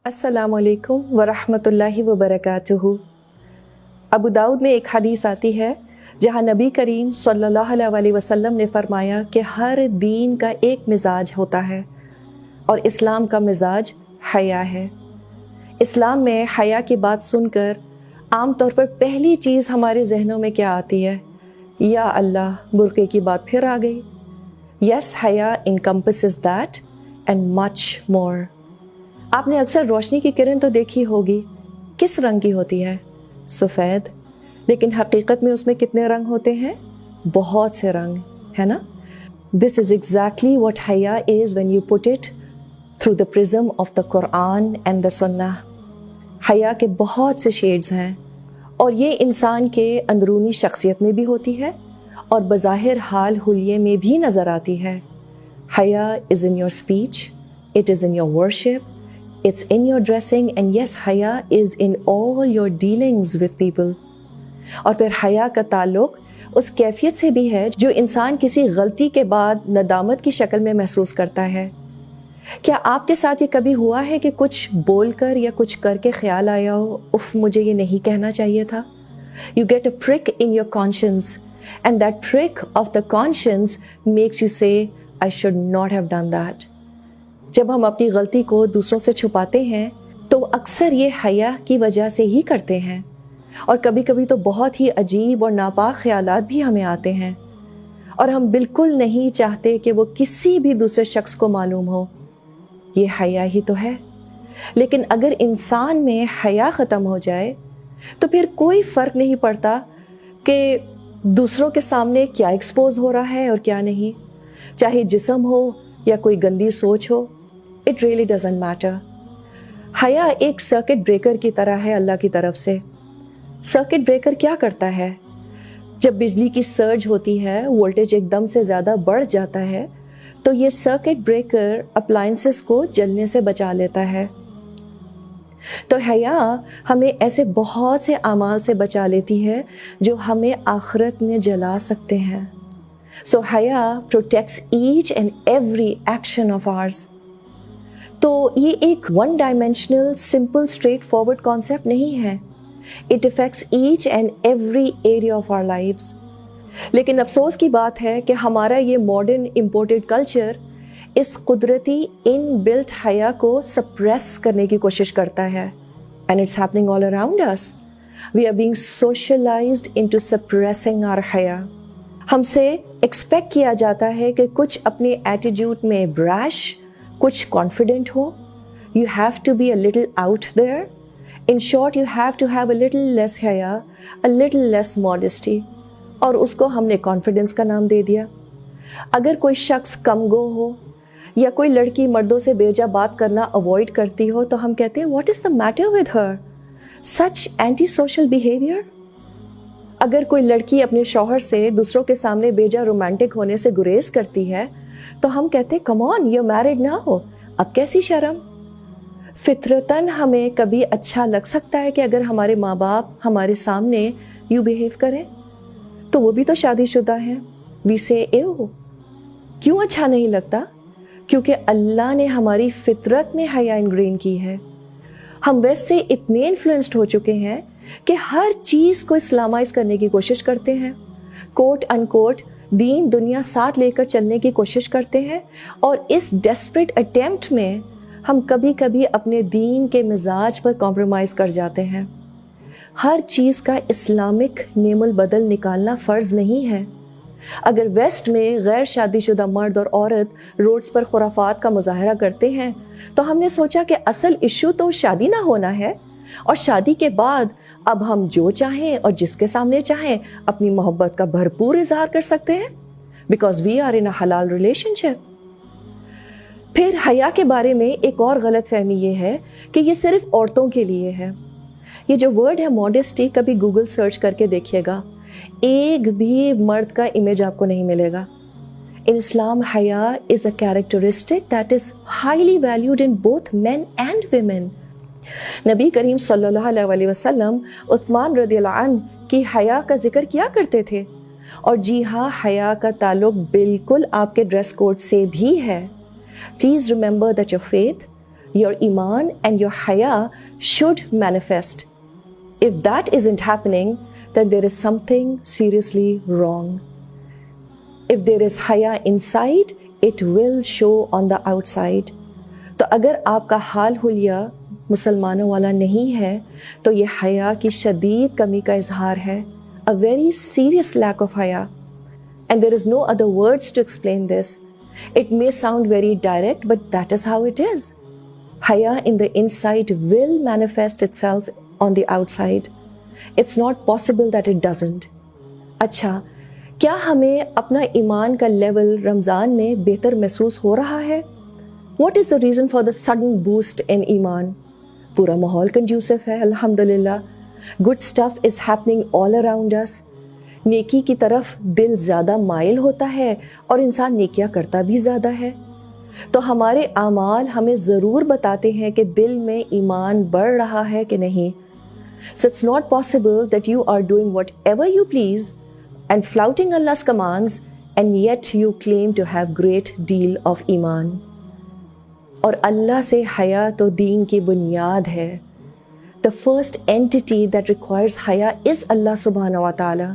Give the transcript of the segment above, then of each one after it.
अस्सलाम वालेकुम वरहमतुल्लाहि वबरकातुहू। अबू दाऊद में एक हदीस आती है जहाँ नबी करीम सल्लल्लाहु अलैहि वसल्लम ने फरमाया कि हर दीन का एक मिजाज होता है और इस्लाम का मिजाज हया है। इस्लाम में हया की बात सुनकर आम तौर पर पहली चीज़ हमारे जहनों में क्या आती है? या अल्लाह, बुर्के की बात फिर आ गई। यस, हया encompasses that and much more। आपने अक्सर रोशनी की किरण तो देखी होगी, किस रंग की होती है? सफ़ेद। लेकिन हकीकत में उसमें कितने रंग होते हैं? बहुत से रंग, है ना? दिस इज़ एग्जैक्टली व्हाट हया is when you put it through the prism of the Quran and the Sunnah. हया के बहुत से शेड्स हैं और ये इंसान के अंदरूनी शख्सियत में भी होती है और बज़ाहिर हाल हुलिये में भी नज़र आती है। हया is in your speech, it is in your worship, it's in your dressing, and yes, haya is in all your dealings with people। और फिर हया का ताल्लुक उस कैफियत से भी है जो इंसान किसी गलती के बाद नदामत की शक्ल में महसूस करता है। क्या आपके साथ ये कभी हुआ है कि कुछ बोलकर या कुछ करके ख्याल आया हो, उफ मुझे ये नहीं कहना चाहिए था? You get a prick in your conscience and that prick of the conscience makes you say I should not have done that। जब हम अपनी गलती को दूसरों से छुपाते हैं तो अक्सर ये हया की वजह से ही करते हैं और कभी कभी तो बहुत ही अजीब और नापाक ख्यालात भी हमें आते हैं और हम बिल्कुल नहीं चाहते कि वो किसी भी दूसरे शख्स को मालूम हो। ये हया ही तो है। लेकिन अगर इंसान में हया ख़त्म हो जाए तो फिर कोई फ़र्क नहीं पड़ता कि दूसरों के सामने क्या एक्सपोज हो रहा है और क्या नहीं, चाहे जिस्म हो या कोई गंदी सोच हो। It really doesn't matter। हया एक सर्किट ब्रेकर की तरह है अल्लाह की तरफ से। सर्किट ब्रेकर क्या करता है? जब बिजली की सर्ज होती है, वोल्टेज एकदम से ज़्यादा बढ़ जाता है तो ये सर्किट ब्रेकर अप्लायंसेस को जलने से बचा लेता है। तो हया हमें ऐसे बहुत से अमाल से बचा लेती है जो हमें आखिरत में जला सकते हैं। So हया protects each and every action of ours। तो ये एक one dimensional simple straight forward concept नहीं है। It affects each and every area of our lives. लेकिन अफसोस की बात है कि हमारा ये मॉडर्न इम्पोर्टेड कल्चर इस कुदरती इन बिल्ट हया को सप्रेस करने की कोशिश करता है and it's happening all around us. We are being socialised into suppressing our हया। हमसे एक्सपेक्ट किया जाता है कि कुछ अपने एटीट्यूड में ब्रैश, कुछ कॉन्फिडेंट हो। You have to be a little out there. In short you have to have a little less हया, अ लिटिल लेस मॉडेस्टी, और उसको हमने कॉन्फिडेंस का नाम दे दिया। अगर कोई शख्स कम गो हो या कोई लड़की मर्दों से बेजा बात करना अवॉइड करती हो तो हम कहते हैं what is the matter with her, such anti social behaviour. अगर कोई लड़की अपने शौहर से दूसरों के सामने बेजा रोमांटिक होने से गुरेज करती है तो हम कहते हैं कम ऑन, यू मैरिड ना हो, अब कैसी शर्म। फितरतन हमें कभी अच्छा लग सकता है कि अगर हमारे माँ बाप हमारे सामने यूँ बिहेव करें तो वो भी तो शादीशुदा हैं। वी से एव, क्यों अच्छा नहीं लगता? क्योंकि अल्लाह ने हमारी फितरत में हया इनग्रेन की है। हम वैसे इतने इन्फ्लुएंस्ड हो चुके हैं कि हर चीज़ को इस्लामाइज करने की कोशिश करते हैं, कोट अनकोट दीन दुनिया साथ लेकर चलने की कोशिश करते हैं और इस डेस्परेट अटेम्प्ट में हम कभी कभी अपने दीन के मिजाज पर कॉम्प्रोमाइज़ कर जाते हैं। हर चीज़ का इस्लामिक नेमुल बदल निकालना फ़र्ज़ नहीं है। अगर वेस्ट में गैर शादीशुदा मर्द और औरत रोड्स पर खुराफात का मुजाहरा करते हैं तो हमने सोचा कि असल इशू तो शादी ना होना है और शादी के बाद अब हम जो चाहें और जिसके सामने चाहें अपनी मोहब्बत का भरपूर इजहार कर सकते हैं बिकॉज वी आर इन अ हलाल रिलेशनशिप। फिर हया के बारे में एक और गलत फहमी ये है कि ये सिर्फ औरतों के लिए है। ये जो वर्ड है मॉडेस्टी, कभी गूगल सर्च करके देखिएगा, एक भी मर्द का इमेज आपको नहीं मिलेगा। इन इस्लाम हया is a characteristic that is highly valued in both men and women. नबी करीम सल्लल्लाहु अलैहि वसल्लम उस्मान रदियल्लाहु अन्हु की हया का जिक्र किया करते थे और जी हाँ, हया का ताल्लुक बिल्कुल आपके ड्रेस कोड से भी है। Please remember that your faith, Your iman and your haya should manifest. If that isn't happening, then there is something seriously wrong. If there is haya inside, it will show on the outside. تو اگر آپ کا حال حلیہ مسلمانوں والا نہیں ہے تو یہ حیا کی شدید کمی کا اظہار ہے. A very serious lack of haya. And there is no other words to explain this. It may sound very direct, but that is how it is. Haya in the inside will manifest itself on the outside. It's not possible that it doesn't. اچھا, کیا ہمیں اپنا ایمان کا level رمضان میں بہتر محسوس ہو رہا ہے؟ What is the reason for the sudden boost in ایمان؟ پورا ماحول کنڈیوسو ہے الحمدللہ. Good stuff is happening all around us. نیکی کی طرف دل زیادہ مائل ہوتا ہے اور انسان نیکیاں کرتا بھی زیادہ ہے. تو ہمارے اعمال ہمیں ضرور بتاتے ہیں کہ دل میں ایمان بڑھ رہا ہے کہ نہیں. So it's not possible that you are doing whatever you please and flouting Allah's commands and yet you claim to have great deal of ایمان. اور اللہ سے حیا تو دین کی بنیاد ہے. The first entity that requires حیا is اللہ سبحانہ و تعالی.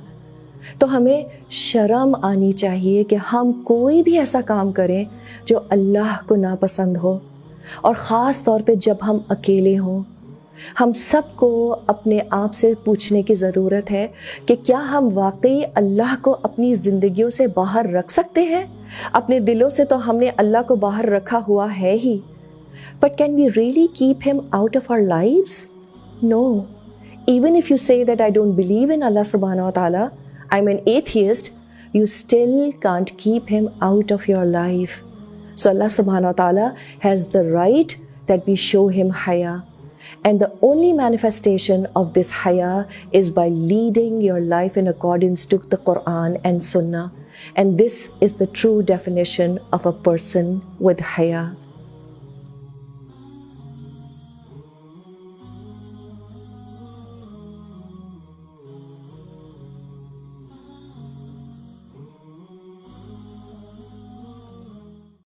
تو ہمیں شرم آنی چاہیے کہ ہم کوئی بھی ایسا کام کریں جو اللہ کو ناپسند ہو, اور خاص طور پہ جب ہم اکیلے ہوں. ہم سب کو اپنے آپ سے پوچھنے کی ضرورت ہے کہ کیا ہم واقعی اللہ کو اپنی زندگیوں سے باہر رکھ سکتے ہیں؟ اپنے دلوں سے تو ہم نے اللہ کو باہر رکھا ہوا ہے ہی. But can we really keep him out of our lives? No. Even if you say that I don't believe in Allah subhanahu wa ta'ala, I'm an atheist, you still can't keep him out of your life. So Allah subhanahu wa ta'ala has the right that we show him haya. And the only manifestation of this haya is by leading your life in accordance to the Quran and Sunnah. And this is the true definition of a person with haya.